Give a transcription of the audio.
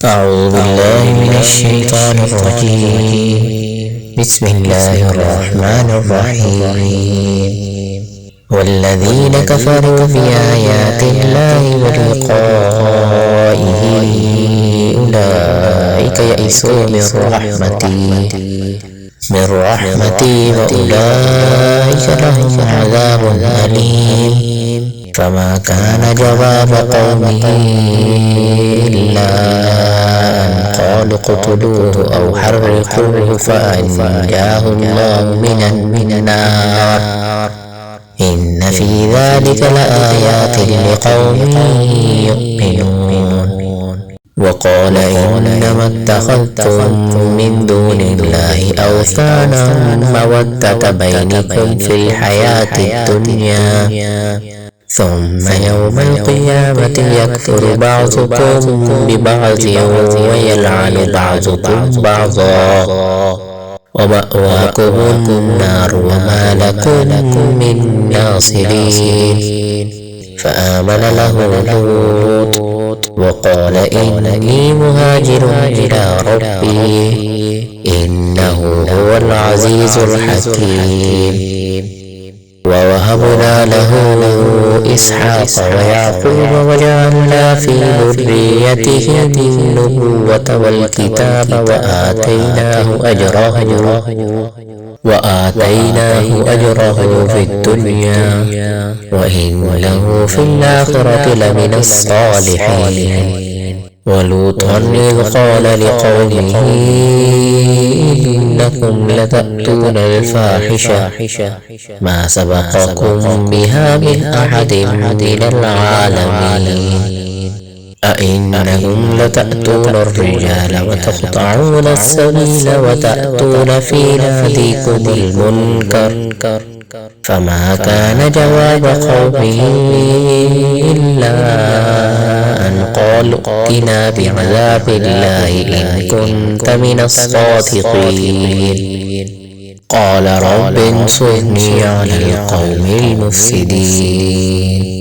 أعوذ بالله من الشيطان الرجيم. بسم الله الرحمن الرحيم. والذين كفروا بآيات الله ولقائه أولئك يئسوا من رحمتي وأولئك لهم عذاب أليم. فما كان جواب قومه إلا أن قالوا اقتلوه أو حرقوه فأنجاه الله من النار. إن في ذلك لآيات لقوم يؤمنون. وقال إنما اتخذتم من دون الله أوثانا مودة بينكم في الحياة الدنيا ثم يوم القيامة يكفر بعضكم ببعض ويلعن بعضكم بعضا ومأواكم النار وما لكم من ناصرين. فآمن له لوط وقال إني مهاجر إلى ربي إنه هو العزيز الحكيم. ووهبنا له إسحاق ويعقوب وجعلنا في ذريته النبوة والكتاب وآتيناه أجره في الدنيا وإنه في الآخرة لمن الصالحين. ولوطا إذ قال لقومه إنكم لتأتون الفاحشة ما سبقكم بها من أحد من العالمين. أئنكم لتأتون الرجال وتقطعون السبيل وتأتون في ناديكم المنكر. فما كان جواب قومه إلا أن قالوا ائتنا بعذاب الله إن كنت من الصادقين. قال رب انصرني على القوم المفسدين.